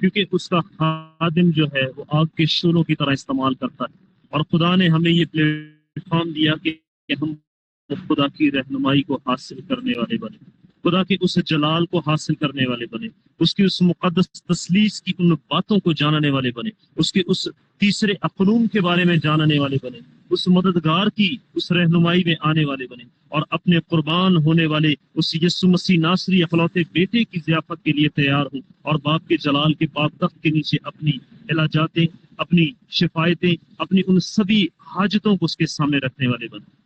کیونکہ اس کا خادم جو ہے وہ آگ کے شعلوں کی طرح استعمال کرتا ہے، اور خدا نے ہمیں یہ پلیٹ فارم دیا کہ ہم خدا کی رہنمائی کو حاصل کرنے والے بنے، خدا کے اس جلال کو حاصل کرنے والے بنے، اس کی اس مقدس تثلیث کی ان باتوں کو جاننے والے بنے، اس کے اس تیسرے اقنوم کے بارے میں جاننے والے بنے، اس مددگار کی اس رہنمائی میں آنے والے بنے، اور اپنے قربان ہونے والے اس یسوع مسیح ناصری اکلوتے بیٹے کی ضیافت کے لیے تیار ہوں، اور باپ کے جلال کے پاک تخت کے نیچے اپنی علاجاتیں، اپنی شفایتیں، اپنی ان سبھی حاجتوں کو اس کے سامنے رکھنے والے بنے۔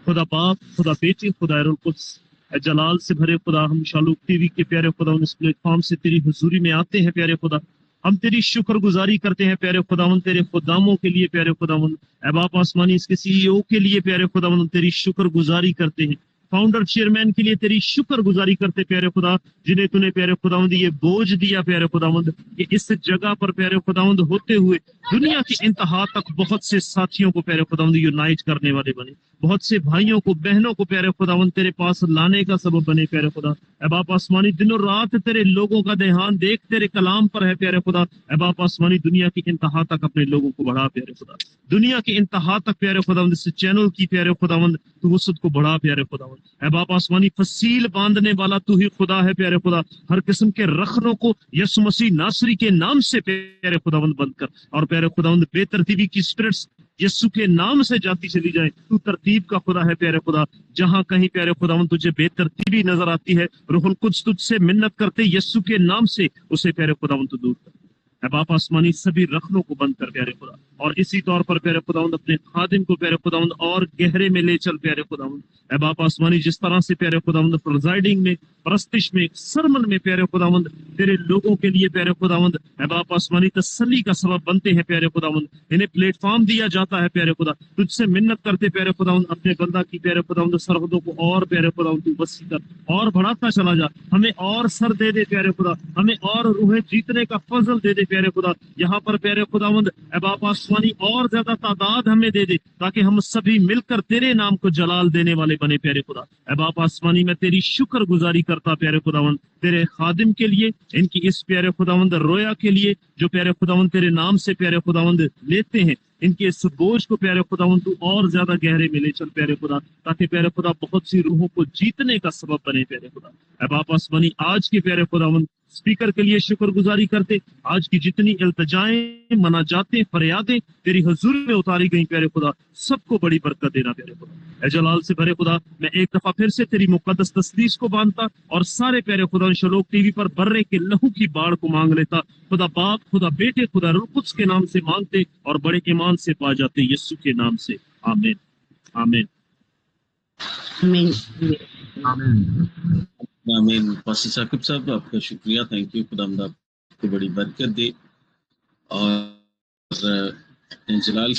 خدا باپ، خدا بیٹے، خدا روح القدس، اے جلال سے بھرے خدا، ہم شالوک ٹی وی کے پیارے خدا اس پلیٹ فارم سے تیری حضوری میں آتے ہیں پیارے خدا، ہم تیری شکر گزاری کرتے ہیں پیارے خداوند، تیرے خداموں کے لیے پیارے خداوند، اے باپ آسمانی اس کے سی ای او کے لیے پیارے خداوند تیری شکر گزاری کرتے ہیں، فاؤنڈر چیئرمین کے لیے تیری شکر گزاری کرتے پیارے خدا، جنہیں تو نے پیارے خداوند یہ بوجھ دیا پیارے خداوند کہ اس جگہ پر پیارے خداوند ہوتے ہوئے دنیا کی انتہا تک بہت سے ساتھیوں کو پیارے خداوند یونائٹ کرنے والے بنے، بہت سے بھائیوں کو، بہنوں کو پیارے خداوند تیرے پاس لانے کا سبب بنے پیارے خدا۔ اے باپ آسمانی دن اور رات تیرے لوگوں کا دھیان دیکھ تیرے کلام پر ہے پیارے خدا، اے باپ آسمانی دنیا کی انتہا تک اپنے لوگوں کو بڑھا پیارے خدا، دنیا کی انتہا تک پیارے خداوند اس چینل کی پیارے خداوند تو وسعت کو بڑھا پیارے خداوند، اے باپ آسمانی فصیل باندھنے والا تو ہی خدا ہے پیارے خدا، ہر قسم کے رخنوں کو یسوع مسیح ناصری کے نام سے پیارے خداوند بند کر، اور پیارے خداوند بے ترتیبی کی اسپرٹس یسوع کے نام سے جاتی چلی جائے، تو ترتیب کا خدا ہے پیارے خدا، جہاں کہیں پیارے خداوند تجھے بے ترتیبی نظر آتی ہے، روح القدس تجھ سے منت کرتے یسوع کے نام سے اسے پیارے خداوند تو دور کر، اے باپ آسمانی سبھی رخنوں کو بند کر پیارے خدا، اور اسی طور پر پیارے خداوند اپنے خادم کو پیارے خداوند اور گہرے میں لے چل پیارے خداوند، اے باپ آسمانی جس طرح سے پیارے خداوند پرزائڈنگ میں، پرستش میں، سرمن میں پیارے خداوند تیرے لوگوں کے لیے پیارے خداوند اے باپ آسمانی تسلی کا سبب بنتے ہیں پیارے خداوند، انہیں پلیٹ فارم دیا جاتا ہے پیارے خدا، تجھ سے منت کرتے پیارے خداوند اپنے بندہ کی پیارے خداوند سرحدوں کو اور پیارے خداوند تو وسیع کر اور بڑھاتا چلا جا، ہمیں اور سر دے دے پیارے خدا، ہمیں اور روحیں جیتنے کا فضل دے دے پیارے خدا، یہاں پر پیارے خداوند اے باپ آسمانی اور زیادہ تعداد ہمیں دے دے تاکہ ہم سبھی مل کر تیرے نام کو جلال دینے والے بنے پیارے خدا۔ اے باپ آسمانی میں تیری شکر گزاری کرتا پیارے خداوند تیرے خادم کے لیے، ان کی اس پیارے خداوند رویا کے لیے جو پیارے خداوند تیرے نام سے پیارے خداوند لیتے ہیں، ان کے اس بوجھ کو پیارے خداوند تو اور زیادہ گہرے میں لے چل پیارے خدا، تاکہ پیارے خدا بہت سی روحوں کو جیتنے کا سبب بنے پیارے خدا۔ اے باپ آسمانی آج کے پیارے خداوند اسپیکر کے لیے شکر گزاری کرتے، آج کی جتنی التجائیں، مناجاتیں، فریادیں تیری حضور میں اتاری گئی پیارے خدا، سب کو بڑی برکت دینا پیارے خدا۔ اے جلال سے بھرے خدا، میں ایک دفعہ پھر سے تیری مقدس تسلیث کو باندھتا اور سارے پیارے خدا شلوک ٹی وی پر برے کے لہو کی باڑ کو مانگ لیتا، خدا باپ، خدا بیٹے، خدا روح القدس کے نام سے مانگتے اور بڑے ایمان سے پا جاتے یسوع کے نام سے، آمین آمین آمین۔ آمین آمین۔ پاسٹر ثاقب صاحب آپ کا شکریہ، تھینک یو، خدا آپ کو بڑی برکت دے، اور جلال